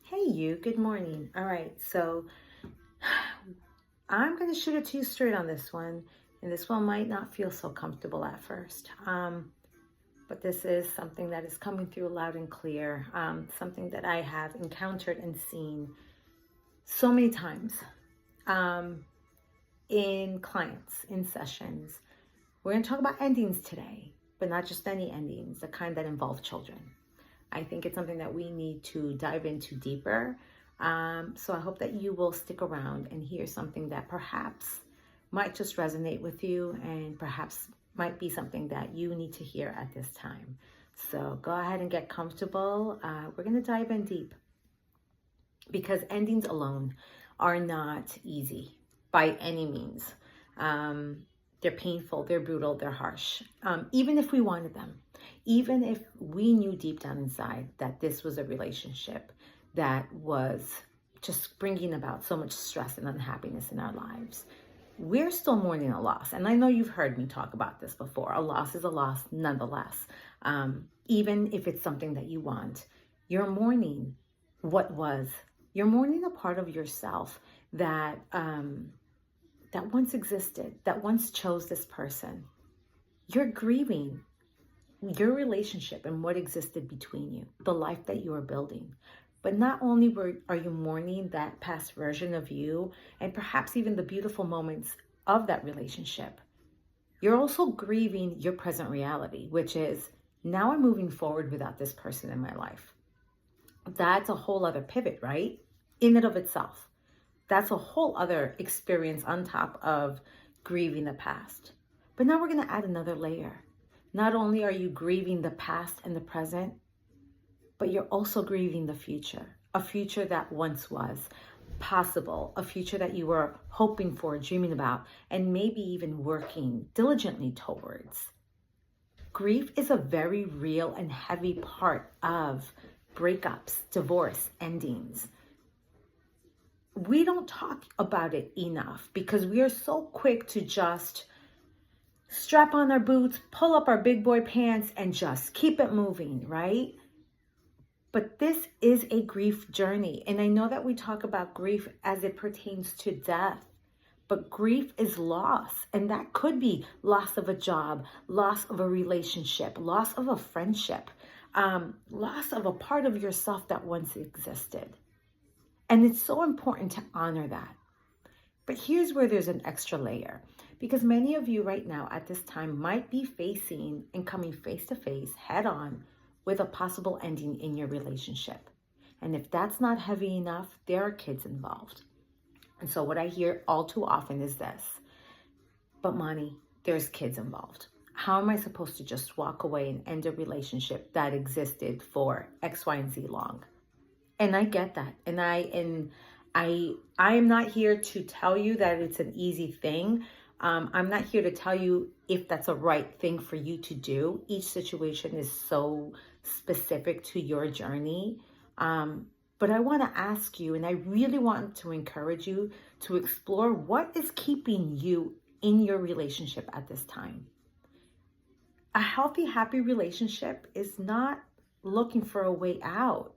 Hey you, good morning. All right, so I'm going to shoot it to you straight on this one, and this one might not feel so comfortable at first. But this is something that is coming through loud and clear, something that I have encountered and seen so many times in clients, in sessions. We're going to talk about endings today, but not just any endings, the kind that involve children. I think it's something that we need to dive into deeper. So I hope that you will stick around and hear something that perhaps might just resonate with you and perhaps might be something that you need to hear at this time. So go ahead and get comfortable. We're going to dive in deep because endings alone are not easy by any means. They're painful, they're brutal, they're harsh. Even if we wanted them, even if we knew deep down inside that this was a relationship that was just bringing about so much stress and unhappiness in our lives, we're still mourning a loss. And I know you've heard me talk about this before. A loss is a loss nonetheless. Even if it's something that you want, you're mourning what was. You're mourning a part of yourself that that once existed, that once chose this person. You're grieving your relationship and what existed between you, the life that you are building. But not only are you mourning that past version of you and perhaps even the beautiful moments of that relationship, you're also grieving your present reality, which is now I'm moving forward without this person in my life. That's a whole other pivot, right? In and of itself. That's a whole other experience on top of grieving the past. But now we're going to add another layer. Not only are you grieving the past and the present, but you're also grieving the future, a future that once was possible, a future that you were hoping for, dreaming about, and maybe even working diligently towards. Grief is a very real and heavy part of breakups, divorce, endings. We don't talk about it enough because we are so quick to just strap on our boots, pull up our big boy pants, and just keep it moving, right? But this is a grief journey. And I know that we talk about grief as it pertains to death, but grief is loss. And that could be loss of a job, loss of a relationship, loss of a friendship, loss of a part of yourself that once existed. And it's so important to honor that. But here's where there's an extra layer, because many of you right now at this time might be facing and coming face to face, head on, with a possible ending in your relationship. And if that's not heavy enough, there are kids involved. And so what I hear all too often is this: but Moni, there's kids involved. How am I supposed to just walk away and end a relationship that existed for X, Y, and Z long? And I get that. And I am not here to tell you that it's an easy thing. I'm not here to tell you if that's a right thing for you to do. Each situation is so specific to your journey. But I want to ask you, and I really want to encourage you to explore what is keeping you in your relationship at this time. A healthy, happy relationship is not looking for a way out.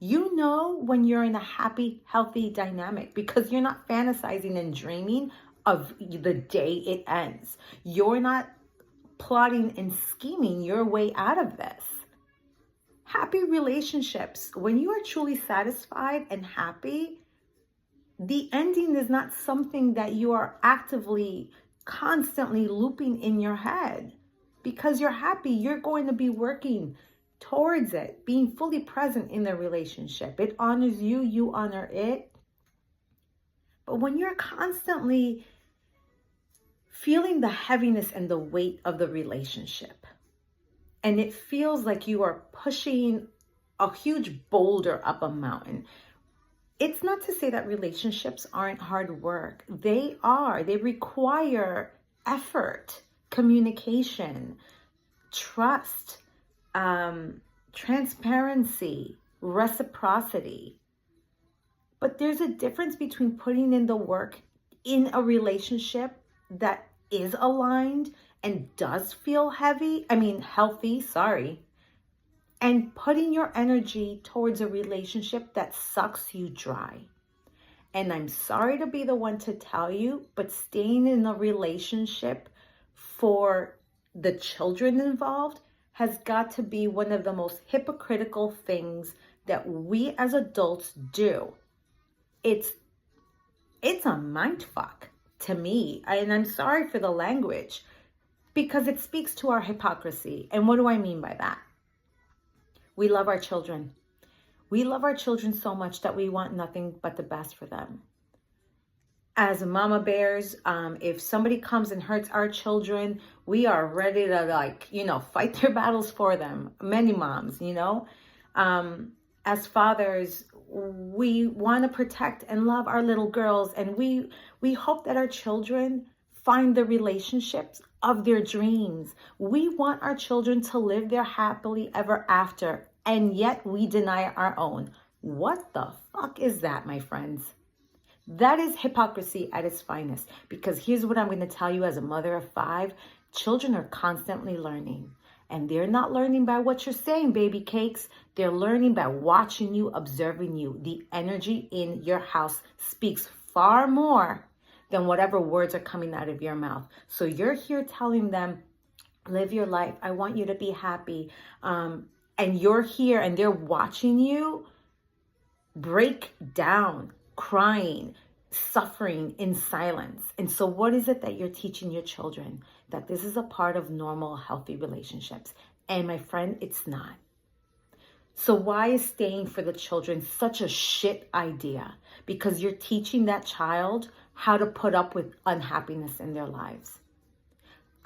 You know when you're in a happy, healthy dynamic because you're not fantasizing and dreaming of the day it ends. You're not plotting and scheming your way out of this. Happy relationships, when you are truly satisfied and happy, the ending is not something that you are actively, constantly looping in your head. Because you're happy, you're going to be working towards it, being fully present in the relationship. It honors you, you honor it. But when you're constantly feeling the heaviness and the weight of the relationship, and it feels like you are pushing a huge boulder up a mountain, it's not to say that relationships aren't hard work. They are. They require effort, communication, trust, transparency, reciprocity. But there's a difference between putting in the work in a relationship that is aligned and does feel healthy, and putting your energy towards a relationship that sucks you dry. And I'm sorry to be the one to tell you, but staying in a relationship for the children involved has got to be one of the most hypocritical things that we as adults do. It's a mind fuck to me. And I'm sorry for the language, because it speaks to our hypocrisy. And what do I mean by that? We love our children. We love our children so much that we want nothing but the best for them. As mama bears, if somebody comes and hurts our children, we are ready to fight their battles for them. Many moms, as fathers, we want to protect and love our little girls, and we hope that our children find the relationships of their dreams. We want our children to live their happily ever after, and yet we deny our own. What the fuck is that, my friends? That is hypocrisy at its finest, because here's what I'm going to tell you as a mother of 5. Children are constantly learning, and they're not learning by what you're saying, baby cakes. They're learning by watching you, observing you. The energy in your house speaks far more than whatever words are coming out of your mouth. So you're here telling them, live your life. I want you to be happy. And you're here and they're watching you break down, crying, suffering in silence. And so what is it that you're teaching your children? That this is a part of normal, healthy relationships. And my friend, it's not. So why is staying for the children such a shit idea? Because you're teaching that child how to put up with unhappiness in their lives.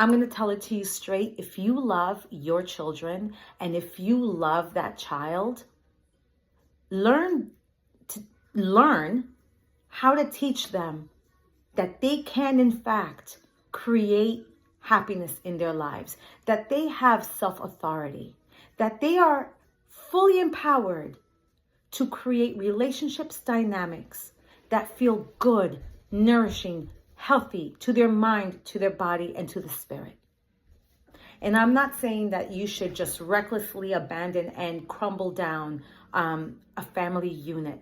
I'm going to tell it to you straight. If you love your children and if you love that child, learn how to teach them that they can, in fact, create happiness in their lives, that they have self-authority, that they are fully empowered to create relationships dynamics that feel good, nourishing, healthy to their mind, to their body, and to the spirit. And I'm not saying that you should just recklessly abandon and crumble down a family unit.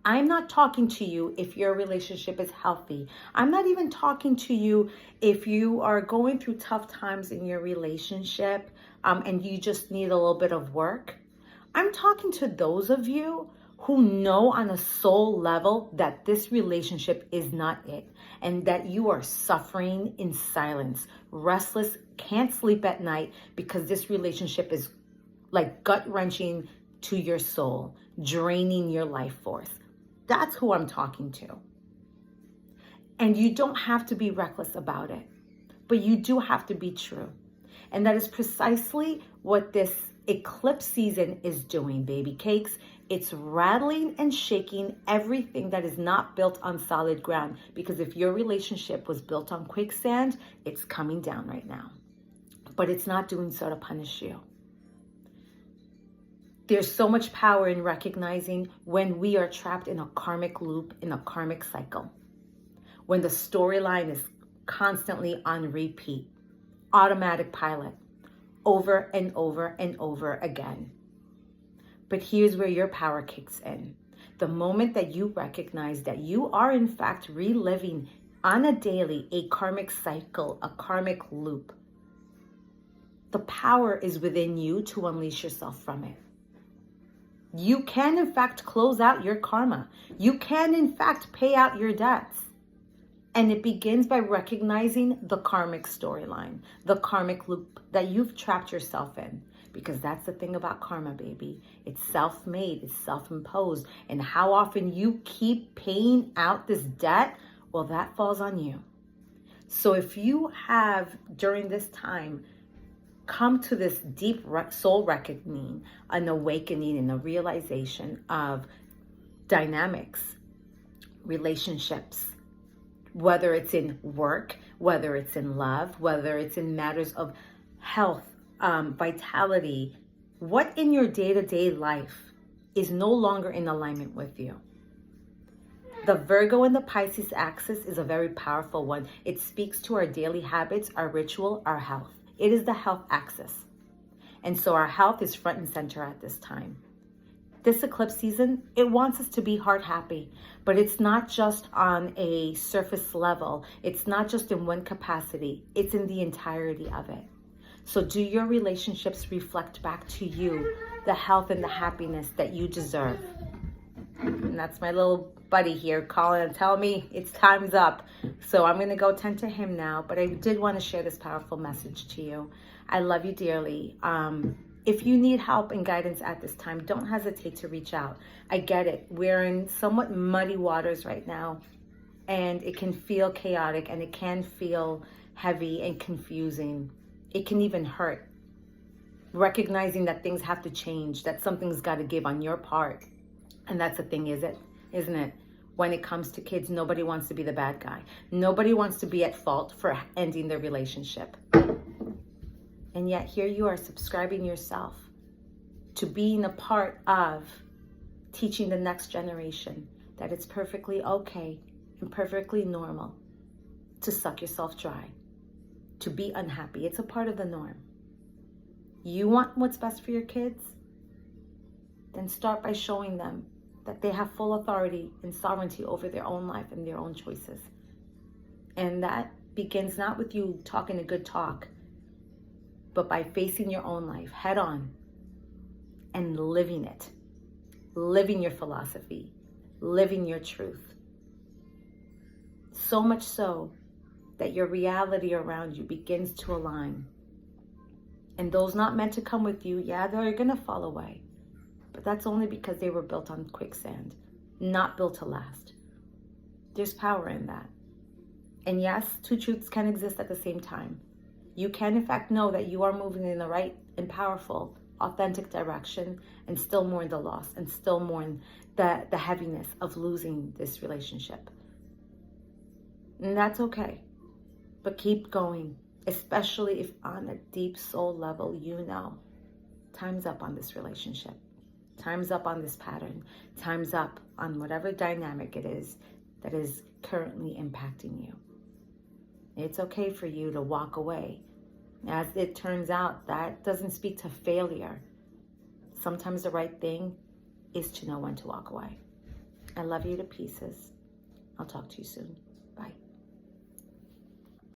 I'm not talking to you if your relationship is healthy. I'm not even talking to you if you are going through tough times in your relationship and you just need a little bit of work. I'm talking to those of you who know on a soul level that this relationship is not it, and that you are suffering in silence, restless, can't sleep at night because this relationship is like gut-wrenching to your soul, draining your life force. That's who I'm talking to. And you don't have to be reckless about it, but you do have to be true. And that is precisely what this eclipse season is doing, baby cakes. It's rattling and shaking everything that is not built on solid ground, because if your relationship was built on quicksand, it's coming down right now. But it's not doing so to punish you. There's so much power in recognizing when we are trapped in a karmic loop, in a karmic cycle. When the storyline is constantly on repeat, automatic pilot, over and over and over again. But here's where your power kicks in. The moment that you recognize that you are in fact reliving on a daily a karmic cycle, a karmic loop, the power is within you to unleash yourself from it. You can in fact close out your karma. You can in fact pay out your debts. And it begins by recognizing the karmic storyline, the karmic loop that you've trapped yourself in. Because that's the thing about karma, baby. It's self-made, it's self-imposed. And how often you keep paying out this debt, well, that falls on you. So if you have, during this time, come to this deep soul reckoning, an awakening and a realization of dynamics, relationships, whether it's in work, whether it's in love, whether it's in matters of health, vitality, what in your day-to-day life is no longer in alignment with you? The Virgo and the Pisces axis is a very powerful one. It speaks to our daily habits, our ritual, our health. It is the health axis. And so our health is front and center at this time. This eclipse season, it wants us to be heart happy, but it's not just on a surface level. It's not just in one capacity. It's in the entirety of it. So do your relationships reflect back to you the health and the happiness that you deserve? And that's my little buddy here calling and telling me it's time's up. So I'm going to go tend to him now, but I did want to share this powerful message to you. I love you dearly. If you need help and guidance at this time, don't hesitate to reach out. I get it. We're in somewhat muddy waters right now, and it can feel chaotic, and it can feel heavy and confusing. It can even hurt. Recognizing that things have to change, that something's got to give on your part. And that's the thing, isn't it? When it comes to kids, nobody wants to be the bad guy. Nobody wants to be at fault for ending their relationship. And yet here you are subscribing yourself to being a part of teaching the next generation that it's perfectly okay and perfectly normal to suck yourself dry, to be unhappy. It's a part of the norm. You want what's best for your kids? Then start by showing them that they have full authority and sovereignty over their own life and their own choices. And that begins not with you talking a good talk, but by facing your own life head on and living it, living your philosophy, living your truth. So much so that your reality around you begins to align. And those not meant to come with you, yeah, they're going to fall away. But that's only because they were built on quicksand, not built to last. There's power in that. And yes, two truths can exist at the same time. You can, in fact, know that you are moving in the right and powerful, authentic direction, and still mourn the loss, and still mourn the heaviness of losing this relationship. And that's okay. But keep going, especially if on a deep soul level, you know, time's up on this relationship. Time's up on this pattern. Time's up on whatever dynamic it is that is currently impacting you. It's okay for you to walk away. As it turns out, that doesn't speak to failure. Sometimes the right thing is to know when to walk away. I love you to pieces. I'll talk to you soon. Bye.